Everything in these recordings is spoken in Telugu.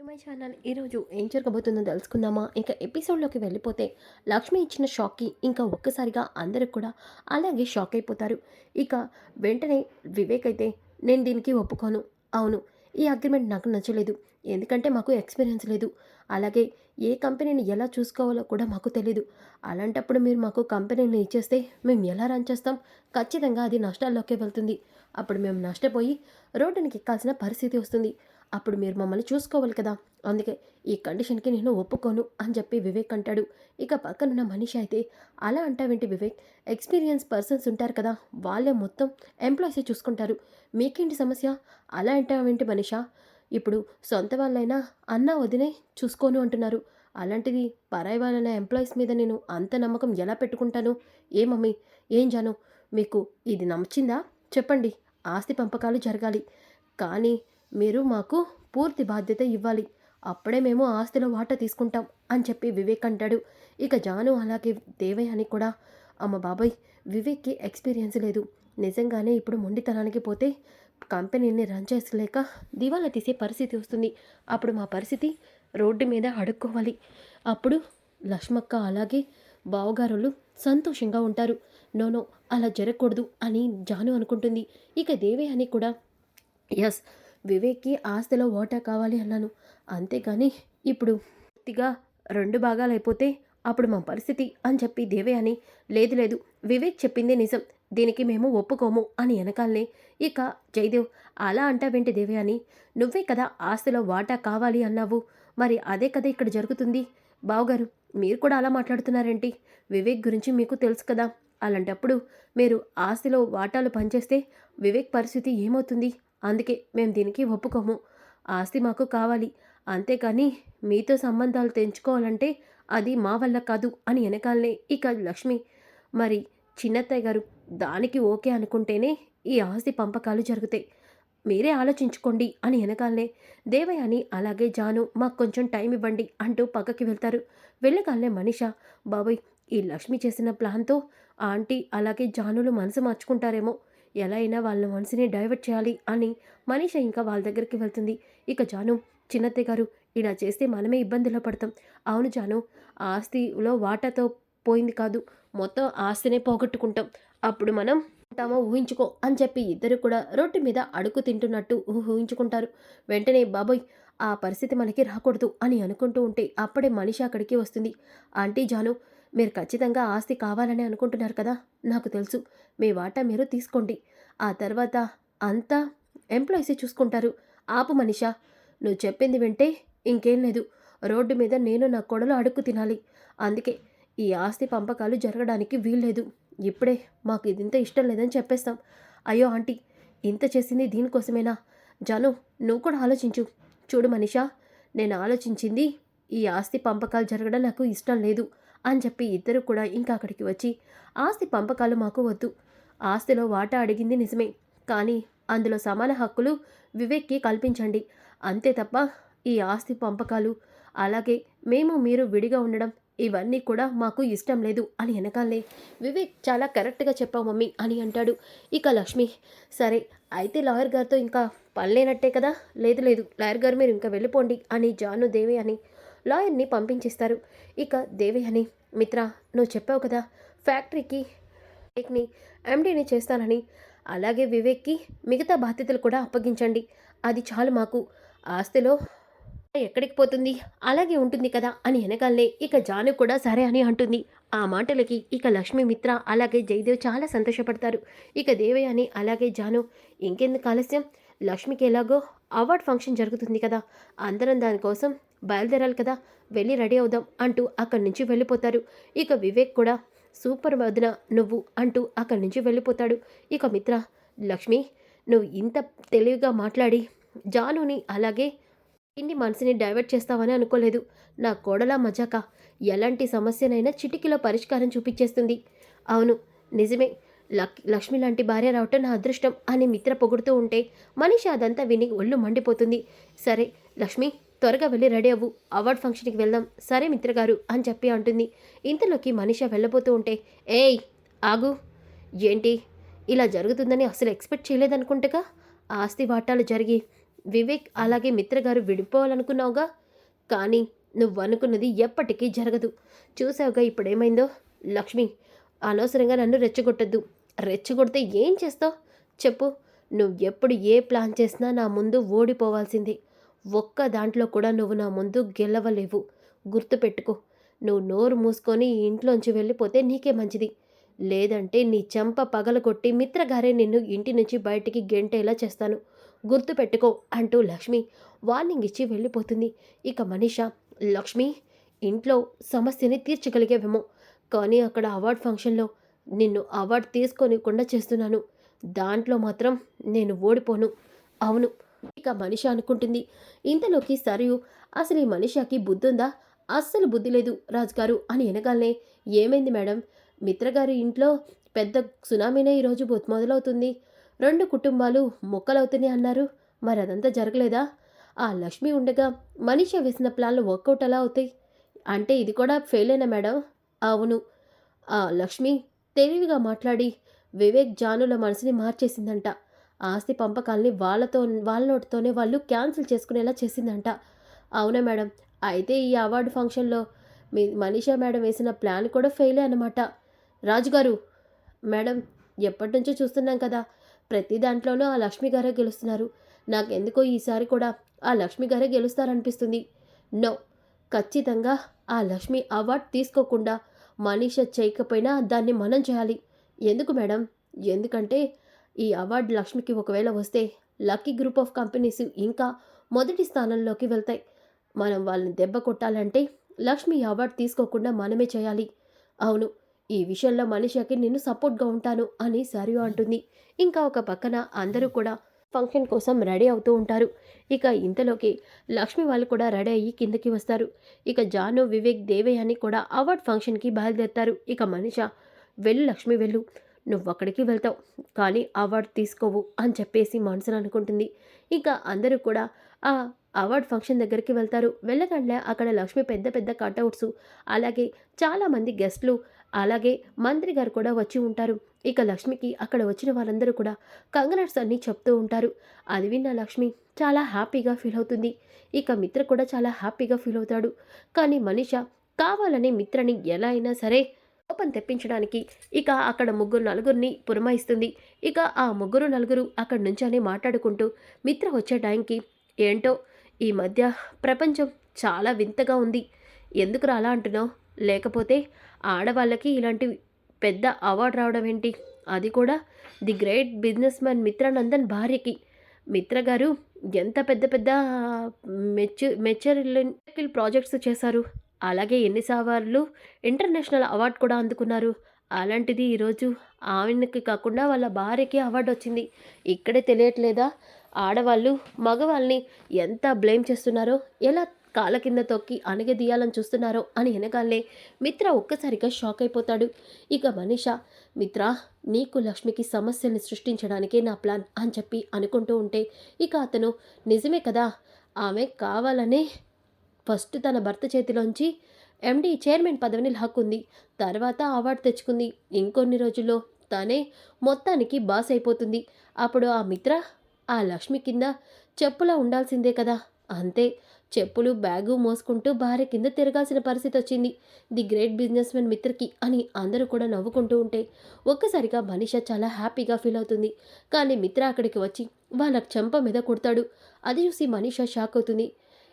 To my channel. ఈరోజు ఏం జరగబోతుందో తెలుసుకుందామా? ఇక ఎపిసోడ్లోకి వెళ్ళిపోతే లక్ష్మి ఇచ్చిన షాక్కి ఇంకా ఒక్కసారిగా అందరికి కూడా అలాగే షాక్ అయిపోతారు. ఇక వెంటనే వివేక్ అయితే నేను దీనికి ఒప్పుకోను. అవును, ఈ అగ్రిమెంట్ నాకు నచ్చలేదు. ఎందుకంటే మాకు ఎక్స్పీరియన్స్ లేదు. అలాగే ఏ కంపెనీని ఎలా చూసుకోవాలో కూడా మాకు తెలీదు. అలాంటప్పుడు మీరు మాకు కంపెనీని ఇచ్చేస్తే మేము ఎలా రన్ చేస్తాం? ఖచ్చితంగా అది నష్టాల్లోకే వెళ్తుంది. అప్పుడు మేము నష్టపోయి రోడ్డునికి ఎక్కాల్సిన పరిస్థితి వస్తుంది. అప్పుడు మీరు మమ్మల్ని చూసుకోవాలి కదా! అందుకే ఈ కండిషన్‌కి నేను ఒప్పుకోను అని చెప్పి వివేక్ అంటాడు. ఇక పక్కనున్న మనీషా అయితే అలా అంటావేంటి వివేక్? ఎక్స్‌పీరియన్స్ పర్సన్స్ ఉంటారు కదా! వాళ్ళే మొత్తం ఎంప్లాయీసే చూసుకుంటారు. మీకేంటి సమస్య? అలా అంటావేంటి మనీషా? ఇప్పుడు సొంత వాళ్ళైనా అన్న, వదినే చూసుకోను అంటున్నారు. అలాంటిది పరాయి వాళ్ళ ఎంప్లాయీస్ మీద నేను అంత నమ్మకం ఎలా పెట్టుకుంటాను? ఏ మమ్మీ? ఏం జాను? మీకు ఇది నచ్చిందా? చెప్పండి. ఆస్తి పంపకాలు జరగాలి. కానీ మీరు మాకు పూర్తి బాధ్యత ఇవ్వాలి. అప్పుడే మేము ఆస్తిలో వాటా తీసుకుంటాం అని చెప్పి వివేక్ అంటాడు. ఇక జాను అలాగే దేవయ్య అని కూడా అమ్మ బాబాయ్, వివేక్కి ఎక్స్పీరియన్స్ లేదు. నిజంగానే ఇప్పుడు మొండితనానికి పోతే కంపెనీని రన్ చేసుకోలేక దివాలా తీసే పరిస్థితి వస్తుంది. అప్పుడు మా పరిస్థితి రోడ్డు మీద అడుక్కోవాలి. అప్పుడు లక్ష్మక్క అలాగే బావగారులు సంతోషంగా ఉంటారు. నోనో, అలా జరగకూడదు అని జాను అనుకుంటుంది. ఇక దేవయ్య అని కూడా యస్, వివేక్‌కి ఆస్తిలో వాటా కావాలి అన్నాను. అంతేగాని ఇప్పుడు పూర్తిగా 2 భాగాలైపోతే అప్పుడు మా పరిస్థితి అని చెప్పి దేవయ్య అని, లేదు లేదు, వివేక్ చెప్పిందే నిజం. దీనికి మేము ఒప్పుకోము అని ఎనకాలనే ఇక జయదేవ్, అలా అంటావేంటి దేవయ్య అని? నువ్వే కదా ఆస్తిలో వాటా కావాలి అన్నావు. మరి అదే కదా ఇక్కడ జరుగుతుంది. బావగారు, మీరు కూడా అలా మాట్లాడుతున్నారేంటి? వివేక్ గురించి మీకు తెలుసు కదా! అలాంటప్పుడు మీరు ఆస్తిలో వాటాలు పంచేస్తే వివేక్ పరిస్థితి ఏమవుతుంది? అందుకే మేము దీనికి ఒప్పుకోము. ఆస్తి మాకు కావాలి. అంతేకాని మీతో సంబంధాలు తెంచుకోవాలంటే అది మా వల్ల కాదు అని ఎనకాలనే ఇక లక్ష్మి, మరి చిన్నత్తయ్య గారు, దానికి ఓకే అనుకుంటేనే ఈ ఆస్తి పంపకాలు జరుగుతాయి. మీరే ఆలోచించుకోండి అని ఎనకాలనే దేవయ్య అని అలాగే జాను మాకు కొంచెం టైం ఇవ్వండి అంటూ పక్కకి వెళ్తారు. వెళ్ళగానే మనీషా, బాబోయ్, ఈ లక్ష్మి చేసిన ప్లాన్తో ఆంటీ అలాగే జానులు మనసు మార్చుకుంటారేమో, ఎలా అయినా వాళ్ళ మనసుని డైవర్ట్ చేయాలి అని మనీష ఇంకా వాళ్ళ దగ్గరికి వెళ్తుంది. ఇక జాను, చిన్నత్తయ్య గారు, ఇలా చేస్తే మనమే ఇబ్బందిలో పడతాం. అవును జాను, ఆస్తిలో వాటాతో పోయింది కాదు, మొత్తం ఆస్తినే పోగొట్టుకుంటాం. అప్పుడు మనం ఉంటామో ఊహించుకో అని చెప్పి ఇద్దరు కూడా రోడ్డు మీద అడుగు తింటున్నట్టు ఊహించుకుంటారు. వెంటనే బాబోయ్, ఆ పరిస్థితి మనకి రాకూడదు అని అనుకుంటూ ఉంటే అప్పుడే మనిషి అక్కడికి వస్తుంది. ఆంటీ జాను, మీరు ఖచ్చితంగా ఆస్తి కావాలని అనుకుంటున్నారు కదా! నాకు తెలుసు. మీ వాటా మీరు తీసుకోండి. ఆ తర్వాత అంతా ఎంప్లాయీసే చూసుకుంటారు. ఆపు మనీషా, నువ్వు చెప్పింది వింటే ఇంకేం లేదు. రోడ్డు మీద నేను నా కోడలు అడుక్కు తినాలి. అందుకే ఈ ఆస్తి పంపకాలు జరగడానికి వీల్లేదు. ఇప్పుడే మాకు ఇదింత ఇష్టం లేదని చెప్పేస్తాం. అయ్యో ఆంటీ, ఇంత చేసింది దీనికోసమేనా? జాను, నువ్వు కూడా ఆలోచించు. చూడు మనీషా, నేను ఆలోచించింది ఈ ఆస్తి పంపకాలు జరగడం నాకు ఇష్టం లేదు అని చెప్పి ఇద్దరు కూడా ఇంకా అక్కడికి వచ్చి, ఆస్తి పంపకాలు మాకు వద్దు. ఆస్తిలో వాటా అడిగింది నిజమే, కానీ అందులో సమాన హక్కులు వివేక్‌కి కల్పించండి. అంతే తప్ప ఈ ఆస్తి పంపకాలు, అలాగే మేము మీరు విడిగా ఉండడం, ఇవన్నీ కూడా మాకు ఇష్టం లేదు అని ఎనకాలే వివేక్, చాలా కరెక్ట్‌గా చెప్పావు మమ్మీ అని అంటాడు. ఇక లక్ష్మి, సరే అయితే లాయర్ గారితో ఇంకా పనిలేనట్టే కదా! లేదు లేదు, లాయర్ గారు మీరు ఇంకా వెళ్ళిపోండి అని జాను దేవి అని లాయర్‌ని పంపించేస్తారు. ఇక దేవి అని, మిత్ర, నువ్వు చెప్పావు కదా ఫ్యాక్టరీకి వివేక్‌ని ఎండీని చేస్తానని, అలాగే వివేక్‌కి మిగతా బాధ్యతలు కూడా అప్పగించండి. అది చాలు మాకు. ఆస్తిలో ఎక్కడికి పోతుంది? అలాగే ఉంటుంది కదా అని ఎనకాలనే ఇక జాను కూడా సరే అని అంటుంది. ఆ మాటలకి ఇక లక్ష్మి, మిత్ర అలాగే జయదేవ్ చాలా సంతోషపడతారు. ఇక దేవయ్య అని అలాగే జాను, ఇంకెందుకు ఆలస్యం? లక్ష్మికి ఎలాగో అవార్డ్ ఫంక్షన్ జరుగుతుంది కదా! అందరం దానికోసం బయలుదేరాలి కదా! వెళ్ళి రెడీ అవుదాం అంటూ అక్కడి నుంచి వెళ్ళిపోతారు. ఇక వివేక్ కూడా సూపర్ వదిన నువ్వు అంటూ అక్కడి నుంచి వెళ్ళిపోతాడు. ఇక మిత్ర, లక్ష్మి, నువ్వు ఇంత తెలివిగా మాట్లాడి జానుని అలాగే ఇన్ని మనసుని డైవర్ట్ చేస్తావని అనుకోలేదు. నా కోడలా మజాక ఎలాంటి సమస్యనైనా చిటికలో పరిష్కారం చూపించేస్తుంది. అవును, నిజమే, లక్ష్మి లాంటి భార్య రావటం నా అదృష్టం అని మిత్ర పొగుడుతూ ఉంటే మనిషి అదంతా విని ఒళ్ళు మండిపోతుంది. సరే లక్ష్మి, త్వరగా వెళ్ళి రెడీ అవ్వు, అవార్డ్ ఫంక్షన్కి వెళ్దాం. సరే మిత్రగారు అని చెప్పి అంటుంది. ఇంతలోకి మనిష వెళ్ళబోతూ ఉంటే, ఏయ్ ఆగు, ఏంటి ఇలా జరుగుతుందని అసలు ఎక్స్పెక్ట్ చేయలేదనుకుంటగా? ఆస్తి వాటాలు జరిగి వివేక్ అలాగే మిత్ర గారు విడిపోవాలనుకున్నావుగా. కానీ నువ్వనుకున్నది ఎప్పటికీ జరగదు. చూసావుగా ఇప్పుడేమైందో. లక్ష్మి, అనవసరంగా నన్ను రెచ్చగొట్టొద్దు. రెచ్చగొడితే ఏం చేస్తావు చెప్పు? నువ్వెప్పుడు ఏ ప్లాన్ చేసినా నా ముందు ఓడిపోవాల్సిందే. ఒక్క దాంట్లో కూడా నువ్వు నా ముందు గెలవలేవు. గుర్తుపెట్టుకో. నువ్వు నోరు మూసుకొని ఈ ఇంట్లోంచి వెళ్ళిపోతే నీకే మంచిది. లేదంటే నీ చెంప పగలగొట్టి మిత్రగారే నిన్ను ఇంటి నుంచి బయటికి గెంటేలా చేస్తాను. గుర్తుపెట్టుకో అంటూ లక్ష్మి వార్నింగ్ ఇచ్చి వెళ్ళిపోతుంది. ఇక మనీష, లక్ష్మి, ఇంట్లో సమస్యని తీర్చగలిగేవేమో, కానీ అక్కడ అవార్డ్ ఫంక్షన్లో నిన్ను అవార్డు తీసుకోనివ్వకుండా చేస్తున్నాను. దాంట్లో మాత్రం నేను ఓడిపోను. అవును. ఇక మనిష అనుకుంటుంది. ఇంతలోకి సరియు, అసలు ఈ మనిషాకి బుద్ధుందా? అస్సలు బుద్ధి లేదు రాజుగారు అని అనగానే, ఏమైంది మేడం? మిత్రగారి ఇంట్లో పెద్ద సునామీనే ఈరోజు మొదలవుతుంది. 2 కుటుంబాలు ముక్కలవుతున్నాయి అన్నారు. మరి అదంతా జరగలేదా? ఆ లక్ష్మి ఉండగా మనిష వేసిన ప్లాన్లు వర్కౌట్ ఎలా అవుతాయి? అంటే ఇది కూడా ఫెయిలేనా మేడం? అవును. ఆ లక్ష్మి తెలివిగా మాట్లాడి వివేక్, జానుల మనసుని మార్చేసిందంట. ఆస్తి పంపకాల్ని వాళ్ళ నోటితోనే వాళ్ళు క్యాన్సిల్ చేసుకునేలా చేసిందంట. అవునా మేడం? అయితే ఈ అవార్డు ఫంక్షన్‌లో మనీషా మేడం వేసిన ప్లాన్ కూడా ఫెయిలే అన్నమాట. రాజుగారు, మేడం, ఎప్పటినుంచో చూస్తున్నాం కదా! ప్రతి దాంట్లోనూ ఆ లక్ష్మి గారే గెలుస్తున్నారు. నాకెందుకో ఈసారి కూడా ఆ లక్ష్మి గారే గెలుస్తారనిపిస్తుంది. నో. ఖచ్చితంగా ఆ లక్ష్మి అవార్డ్ తీసుకోకుండా మనీష చేయకపోయినా దాన్ని మనం చేయాలి. ఎందుకు మేడం? ఎందుకంటే ఈ అవార్డ్ లక్ష్మికి ఒకవేళ వస్తే లక్కీ గ్రూప్ ఆఫ్ కంపెనీస్ ఇంకా మొదటి స్థానంలోకి వెళ్తాయి. మనం వాళ్ళని దెబ్బ కొట్టాలంటే లక్ష్మి ఈ అవార్డ్ తీసుకోకుండా మనమే చేయాలి. అవును. ఈ విషయంలో మనీషాకి నేను సపోర్ట్‌గా ఉంటాను అని సరియు అంటుంది. ఇంకా ఒక పక్కన అందరూ కూడా ఫంక్షన్ కోసం రెడీ అవుతూ ఉంటారు. ఇక ఇంతలోకి లక్ష్మి వాళ్ళు కూడా రెడీ అయ్యి కిందకి వస్తారు. ఇక జాను, వివేక్, దేవయాని కూడా అవార్డ్ ఫంక్షన్‌కి బయలుదేరతారు. ఇక మనీష, వెళ్ళు లక్ష్మి వెళ్ళు. నువ్వక్కడికి వెళ్తావు. కానీ అవార్డ్ తీసుకోవు అని చెప్పేసి మనసులో అనుకుంటుంది. ఇక అందరూ కూడా ఆ అవార్డ్ ఫంక్షన్ దగ్గరికి వెళ్తారు. వెళ్ళగానే అక్కడ లక్ష్మి పెద్ద పెద్ద కటౌట్స్, అలాగే చాలామంది గెస్టులు, అలాగే మంత్రి గారు కూడా వచ్చి ఉంటారు. ఇక లక్ష్మికి అక్కడ వచ్చిన వాళ్ళందరూ కూడా కంగ్రాట్స్ అన్నీ చెప్తూ ఉంటారు. అది విన్న లక్ష్మి చాలా హ్యాపీగా ఫీల్ అవుతుంది. ఇక మిత్ర కూడా చాలా హ్యాపీగా ఫీల్ అవుతాడు. కానీ మనీష కావాలని మిత్రని ఎలా అయినా సరే కోపం తెప్పించడానికి ఇక అక్కడ ముగ్గురు నలుగురిని పురమాయిస్తుంది. ఇక ఆ ముగ్గురు నలుగురు అక్కడి నుంచొని మాట్లాడుకుంటూ మిత్ర వచ్చే టైంకి, ఏంటో ఈ మధ్య ప్రపంచం చాలా వింతగా ఉంది. ఎందుకురా అలా అంటున్నావు? లేకపోతే ఆడవాళ్ళకి ఇలాంటి పెద్ద అవార్డు రావడం ఏంటి? అది కూడా the great business man Mitranandan భార్యకి. మిత్ర గారు ఎంత పెద్ద పెద్ద మెచ్యూరిల్ ప్రాజెక్ట్స్ చేశారు. అలాగే ఎన్నిసార్లు ఇంటర్నేషనల్ అవార్డు కూడా అందుకున్నారు. అలాంటిది ఈరోజు ఆమెకి కాకుండా వాళ్ళ భార్యకి అవార్డు వచ్చింది. ఇక్కడే తెలియట్లేదా ఆడవాళ్ళు మగవాళ్ళని ఎంత బ్లేమ్ చేస్తున్నారో, ఎలా కాళ్ళ కింద తొక్కి అణగదీయాలని చూస్తున్నారో అని వెనకాలే మిత్ర ఒక్కసారిగా షాక్ అయిపోతాడు. ఇక మనీష, మిత్ర, నీకు లక్ష్మికి సమస్యల్ని సృష్టించడానికే నా ప్లాన్ అని చెప్పి అనుకుంటూ ఉంటే, ఇక అతను నిజమే కదా, ఆమె కావాలనే ఫస్ట్ తన భర్త చేతిలోంచి ఎండీ చైర్మన్ పదవిని లాక్కుంది. తర్వాత అవార్డు తెచ్చుకుంది. ఇంకొన్ని రోజుల్లో తనే మొత్తానికి బాస్ అయిపోతుంది. అప్పుడు ఆ మిత్ర ఆ లక్ష్మి కింద చెప్పులా ఉండాల్సిందే కదా. అంతే, చెప్పులు బ్యాగు మోసుకుంటూ భార్య కింద తిరగాల్సిన పరిస్థితి వచ్చింది ది గ్రేట్ బిజినెస్ మ్యాన్ మిత్రకి అని అందరూ కూడా నవ్వుకుంటూ ఉంటే ఒక్కసారిగా మనీష చాలా హ్యాపీగా ఫీల్ అవుతుంది. కానీ మిత్ర అక్కడికి వచ్చి వాళ్ళ చెంప మీద కొడతాడు. అది చూసి మనీష షాక్ అవుతుంది.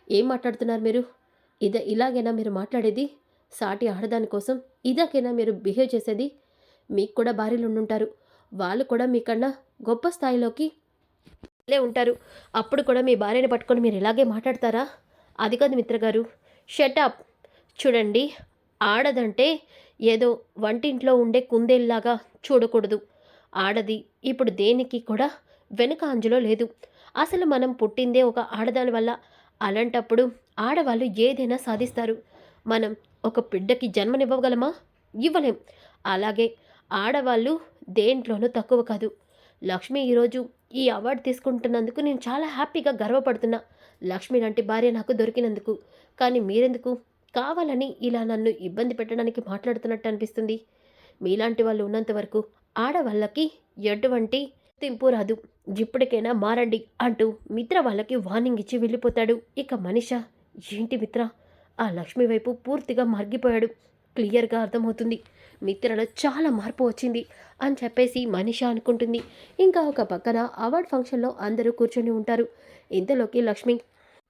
ఏం మాట్లాడుతున్నారు మీరు? ఇలాగైనా మీరు మాట్లాడేది? సాటి ఆడదాని కోసం ఇదాకైనా మీరు బిహేవ్ చేసేది? మీకు కూడా భార్యలు ఉండుంటారు. వాళ్ళు కూడా మీకన్నా గొప్ప స్థాయిలోకి ఉంటారు. అప్పుడు కూడా మీ భార్యని పట్టుకొని మీరు ఇలాగే మాట్లాడతారా? అది కాదు మిత్రగారు. షటప్. చూడండి, ఆడదంటే ఏదో వంటింట్లో ఉండే కుందేల్లాగా చూడకూడదు. ఆడది ఇప్పుడు దేనికి కూడా వెనుక అంజలో లేదు. అసలు మనం పుట్టిందే ఒక ఆడదాని వల్ల. అలాంటప్పుడు ఆడవాళ్ళు ఏదైనా సాధిస్తారు. మనం ఒక బిడ్డకి జన్మనివ్వగలమా? ఇవ్వలేం. అలాగే ఆడవాళ్ళు దేంట్లోనూ తక్కువ కాదు. లక్ష్మి ఈరోజు ఈ అవార్డు తీసుకుంటున్నందుకు నేను చాలా హ్యాపీగా గర్వపడుతున్నా. లక్ష్మి లాంటి భార్య నాకు దొరికినందుకు. కానీ మీరెందుకు కావాలని ఇలా నన్ను ఇబ్బంది పెట్టడానికి మాట్లాడుతున్నట్టు అనిపిస్తుంది? మీలాంటి వాళ్ళు ఉన్నంత వరకు ఆడవాళ్ళకి ఎటువంటి గుర్తింపు రాదు. ఇప్పటికైనా మారండి అంటూ మిత్ర వాళ్ళకి వార్నింగ్ ఇచ్చి వెళ్ళిపోతాడు. ఇక మనిష ఏంటి మిత్ర ఆ లక్ష్మి వైపు పూర్తిగా మగ్గిపోయాడు. క్లియర్గా అర్థమవుతుంది మిత్రలో చాలా మార్పు వచ్చింది అని చెప్పేసి మనిష అనుకుంటుంది. ఇంకా ఒక పక్కన అవార్డ్ ఫంక్షన్లో అందరూ కూర్చొని ఉంటారు. ఇంతలోకి లక్ష్మి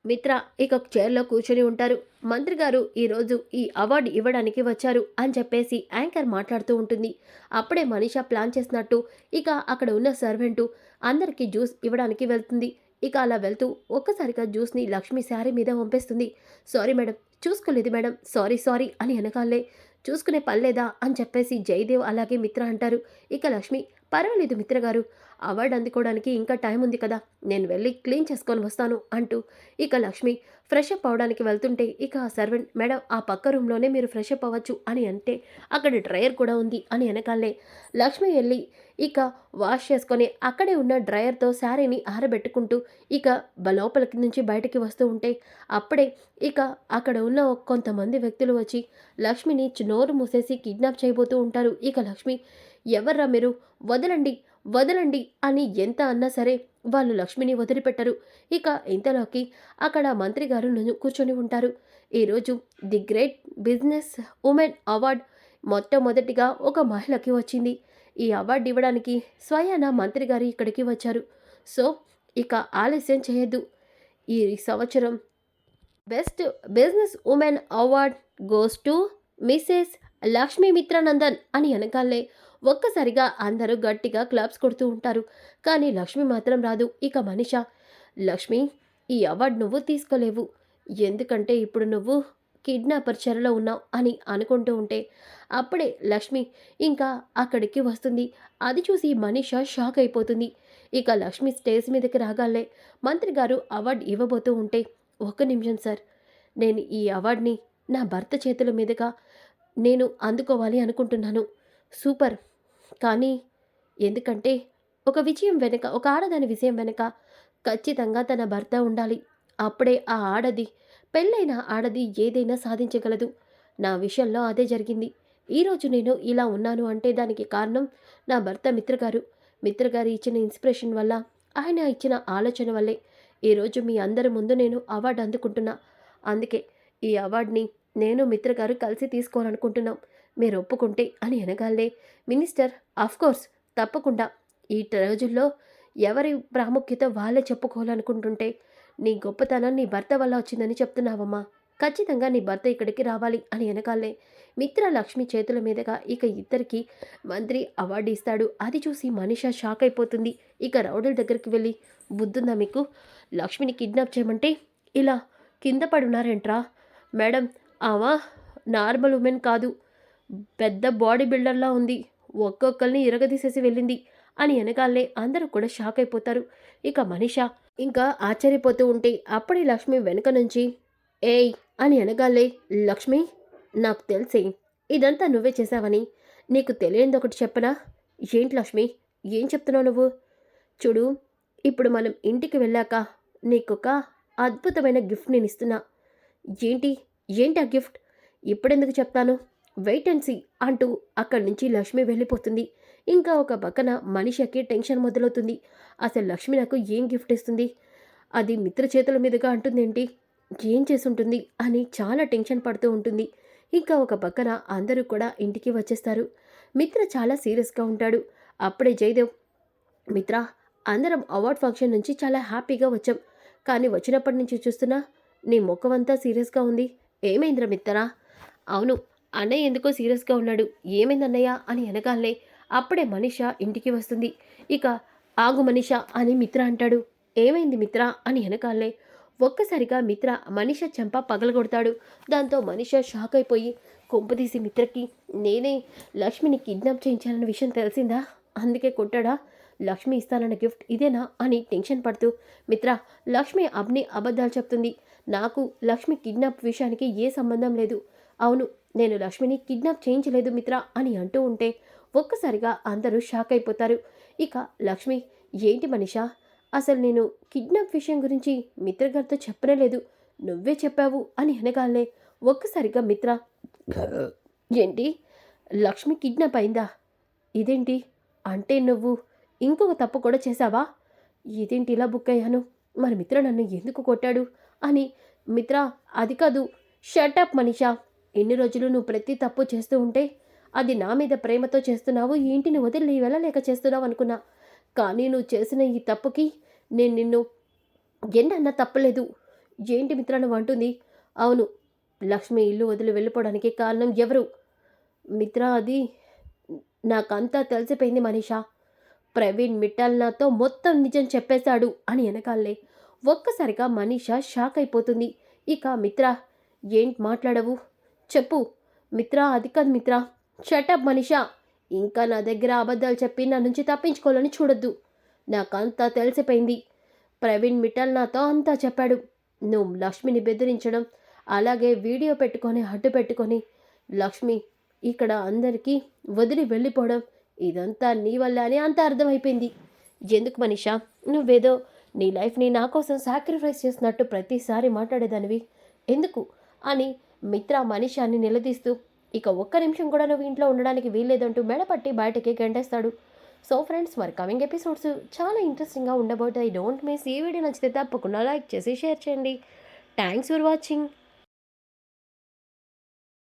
మిత్ర ఇక చైర్లో కూర్చొని ఉంటారు. మంత్రి గారు ఈరోజు ఈ అవార్డు ఇవ్వడానికి వచ్చారు అని చెప్పేసి యాంకర్ మాట్లాడుతూ ఉంటుంది. అప్పుడే మనీషా ప్లాన్ చేసినట్టు ఇక అక్కడ ఉన్న సర్వెంటు అందరికీ జ్యూస్ ఇవ్వడానికి వెళ్తుంది. ఇక అలా వెళ్తూ ఒక్కసారిగా జ్యూస్ని లక్ష్మి శారీ మీద వంపేస్తుంది. సారీ మేడం, చూసుకోలేదు మేడం, సారీ సారీ అని వెనకాలే చూసుకునే పనిలేదా అని చెప్పేసి జయదేవ్ అలాగే మిత్ర అంటారు. ఇక లక్ష్మి పర్వాలేదు మిత్ర గారు, అవార్డు అందుకోవడానికి ఇంకా టైం ఉంది కదా, నేను వెళ్ళి క్లీన్ చేసుకొని వస్తాను అంటూ ఇక లక్ష్మి ఫ్రెష్ అప్ అవడానికి వెళ్తుంటే ఇక ఆ సర్వెంట్ మేడం ఆ పక్క రూమ్లోనే మీరు ఫ్రెష్ అప్ అవ్వచ్చు అని అంటే అక్కడ డ్రయర్ కూడా ఉంది అని వెనకాలే లక్ష్మి వెళ్ళి ఇక వాష్ చేసుకొని అక్కడే ఉన్న డ్రయర్తో శారీని ఆరబెట్టుకుంటూ ఇక లోపలికి నుంచి బయటికి వస్తూ ఉంటే అప్పుడే ఇక అక్కడ ఉన్న కొంతమంది వ్యక్తులు వచ్చి లక్ష్మిని నోరు మూసేసి కిడ్నాప్ చేయబోతూ ఉంటారు. ఇక లక్ష్మి ఎవర్రా మీరు, వదలండి వదలండి అని ఎంత అన్నా సరే వాళ్ళు లక్ష్మిని వదిలిపెట్టరు. ఇక ఇంతలోకి అక్కడ మంత్రి గారు కూర్చొని ఉంటారు. ఈరోజు the great business women award మొట్టమొదటిగా ఒక మహిళకి వచ్చింది. ఈ అవార్డు ఇవ్వడానికి స్వయాన మంత్రి గారు ఇక్కడికి వచ్చారు. సో ఇక ఆలస్యం చేయొద్దు. ఈ సంవత్సరం best business women award goes to Mrs Lakshmi Mitranandan అని అనగానే ఒక్కసారిగా అందరూ గట్టిగా క్లాప్స్ కొడుతూ ఉంటారు. కానీ లక్ష్మి మాత్రం రాదు. ఇక మనిష లక్ష్మి ఈ అవార్డు నువ్వు తీసుకోలేవు, ఎందుకంటే ఇప్పుడు నువ్వు కిడ్నాపర్ చెరలో ఉన్నావు అని అనుకుంటూ ఉంటే అప్పుడే లక్ష్మి ఇంకా అక్కడికి వస్తుంది. అది చూసి మనీష షాక్ అయిపోతుంది. ఇక లక్ష్మి స్టేజ్ మీదకి రాగాలే మంత్రి గారు అవార్డు ఇవ్వబోతూ ఉంటే ఒక్క నిమిషం సార్, నేను ఈ అవార్డుని నా భర్త చేతుల మీదుగా నేను అందుకోవాలి అనుకుంటున్నాను. సూపర్, కానీ ఎందుకంటే ఒక విజయం వెనుక ఒక ఆడదాని విజయం వెనుక ఖచ్చితంగా తన భర్త ఉండాలి. అప్పుడే ఆ ఆడది పెళ్ళైన ఆడది ఏదైనా సాధించగలదు. నా విషయంలో అదే జరిగింది. ఈరోజు నేను ఇలా ఉన్నాను అంటే దానికి కారణం నా భర్త మిత్రగారు. మిత్రగారు ఇచ్చిన ఇన్స్పిరేషన్ వల్ల, ఆయన ఇచ్చిన ఆలోచన వల్లే ఈరోజు మీ అందరి ముందు నేను అవార్డు అందుకుంటున్నా. అందుకే ఈ అవార్డుని నేను మిత్రగారు కలిసి తీసుకోవాలనుకుంటున్నాం, మీరు ఒప్పుకుంటే అని అనగాలే మినిస్టర్ ఆఫ్కోర్స్ తప్పకుండా, ఈ రోజుల్లో ఎవరి ప్రాముఖ్యత వాళ్ళే చెప్పుకోవాలనుకుంటుంటే నీ గొప్పతనం నీ భర్త వల్ల వచ్చిందని చెప్తున్నావమ్మా, ఖచ్చితంగా నీ భర్త ఇక్కడికి రావాలి అని వెనకాలే మిత్ర లక్ష్మి చేతుల మీదుగా ఇక ఇద్దరికి మంత్రి అవార్డు ఇస్తాడు. అది చూసి మనిష షాక్ అయిపోతుంది. ఇక రౌడీల దగ్గరికి వెళ్ళి బుద్ధుందా మీకు, లక్ష్మిని కిడ్నాప్ చేయమంటే ఇలా కింద పడున్నారేంట్రా మేడం, ఆమె నార్మల్ ఉమెన్ కాదు, పెద్ద బాడీ బిల్డర్లా ఉంది, ఒక్కొక్కరిని ఇరగదీసేసి వెళ్ళింది అని వెనకాలే అందరూ కూడా షాక్ అయిపోతారు. ఇక మనిష ఇంకా ఆశ్చర్యపోతూ ఉంటే అప్పుడే లక్ష్మి వెనుక నుంచి ఏయ్ అని అనగాలే లక్ష్మి, నాకు తెలిసి ఇదంతా నువ్వే చేశావని, నీకు తెలియనిది ఒకటి చెప్పనా. ఏంటి లక్ష్మి, ఏం చెప్తున్నావు నువ్వు? చూడు, ఇప్పుడు మనం ఇంటికి వెళ్ళాక నీకొక అద్భుతమైన గిఫ్ట్ నేను ఇస్తున్నా. ఏంటి ఏంటి ఆ గిఫ్ట్, ఇప్పుడెందుకు చెప్తాను, వెయిట్ అండ్ సీ అంటూ అక్కడి నుంచి లక్ష్మి వెళ్ళిపోతుంది. ఇంకా ఒక పక్కన మనిషికి టెన్షన్ మొదలవుతుంది. అసలు లక్ష్మి నాకు ఏం గిఫ్ట్ ఇస్తుంది, అది మిత్ర చేతుల మీదుగా అంటుందేంటి, ఏం చేసుంటుంది అని చాలా టెన్షన్ పడుతూ ఉంటుంది. ఇంకా ఒక పక్కన అందరూ కూడా ఇంటికి వచ్చేస్తారు. మిత్ర చాలా సీరియస్గా ఉంటాడు. అప్పుడే జయదేవ్, మిత్ర అందరం అవార్డ్ ఫంక్షన్ నుంచి చాలా హ్యాపీగా వచ్చాం, కానీ వచ్చినప్పటి నుంచి చూస్తున్నా నీ ముఖమంతా సీరియస్గా ఉంది, ఏమైందిరా మిత్రా? అవును, అన్నయ్య ఎందుకో సీరియస్గా ఉన్నాడు, ఏమైంది అన్నయ్య అని వెనకాలే అప్పుడే మనిష ఇంటికి వస్తుంది. ఇక ఆగు మనిష అని మిత్ర అంటాడు. ఏమైంది మిత్ర అని వెనకాలే ఒక్కసారిగా మిత్ర మనిష చెంప పగలగొడతాడు. దాంతో మనిష షాక్ అయిపోయి కొంపదీసి మిత్రకి నేనే లక్ష్మిని కిడ్నాప్ చేయించాలన్న విషయం తెలిసిందా, అందుకే కొట్టాడా, లక్ష్మి ఇస్తానన్న గిఫ్ట్ ఇదేనా అని టెన్షన్ పడుతూ మిత్ర లక్ష్మి అబద్ధాలు చెప్తుంది, నాకు లక్ష్మి కిడ్నాప్ విషయానికి ఏ సంబంధం లేదు, అవును నేను లక్ష్మిని కిడ్నాప్ చేయించలేదు మిత్ర అని అంటూ ఉంటే ఒక్కసారిగా అందరూ షాక్ అయిపోతారు. ఇక లక్ష్మి ఏంటి మనిషా, అసలు నేను కిడ్నాప్ విషయం గురించి మిత్రగారితో చెప్పలేదు, నువ్వే చెప్పావు అని అనగానే ఒక్కసారిగా మిత్ర ఏంటి లక్ష్మి కిడ్నాప్ అయిందా, ఇదేంటి అంటే నువ్వు ఇంకొక తప్పు కూడా చేశావా, ఇదేంటి ఇలా బుక్ అయ్యాను? మరి మిత్ర నన్ను ఎందుకు కొట్టాడు? అని మిత్ర అది కాదు. షటప్ మనీషా! ఎన్ని రోజులు నువ్వు ప్రతి తప్పు చేస్తూ ఉంటే, అది నా మీద ప్రేమతో చేస్తున్నావు, ఈ ఇంటిని వదిలి వెళ్ళలేక చేస్తున్నావనుకున్నా. కానీ నువ్వు చేసిన ఈ తప్పుకి నేను నిన్ను ఎన్నన్నా తప్పలేదు. ఏంటి మిత్ర నువ్వంటుంది? అవును. లక్ష్మి ఇల్లు వదిలి వెళ్ళిపోవడానికి కారణం ఎవరు? మిత్ర అది నాకంతా తెలిసిపోయింది మనీషా. ప్రవీణ్ మిట్టల్ నాతో మొత్తం నిజం చెప్పేశాడు అని ఎనకాలే ఒక్కసారిగా మనీషా షాక్ అయిపోతుంది. ఇక మిత్ర ఏంటి మాట్లాడవు? చెప్పు. మిత్ర అది కాదు మిత్ర. షటప్ మనీషా! ఇంకా నా దగ్గర అబద్ధాలు చెప్పి నా నుంచి తప్పించుకోవాలని చూడొద్దు. నాకంతా తెలిసిపోయింది. ప్రవీణ్ మిట్టల్ నాతో అంతా చెప్పాడు. నువ్వు లక్ష్మిని బెదిరించడం, అలాగే వీడియో పెట్టుకొని అడ్డు పెట్టుకొని లక్ష్మి ఇక్కడ అందరికీ వదిలి వెళ్ళిపోవడం ఇదంతా నీ వల్ల అని అంతా అర్థమైపోయింది. ఎందుకు మనీషా నువ్వేదో నీ లైఫ్ని నా కోసం సాక్రిఫైస్ చేసినట్టు ప్రతిసారి మాట్లాడేదానివి ఎందుకు అని మిత్ర మనీషాని నిలదీస్తూ ఇక ఒక్క నిమిషం కూడా నువ్వు ఇంట్లో ఉండడానికి వీల్లేదంటూ మెడపట్టి బయటకి గంటేస్తాడు. సో ఫ్రెండ్స్ మరి కమింగ్ ఎపిసోడ్స్ చాలా ఇంట్రెస్టింగ్గా ఉండబోతాయి. Don't miss. ఈ వీడియో నచ్చితే తప్పకుండా లైక్ చేసి షేర్ చేయండి. Thanks for watching.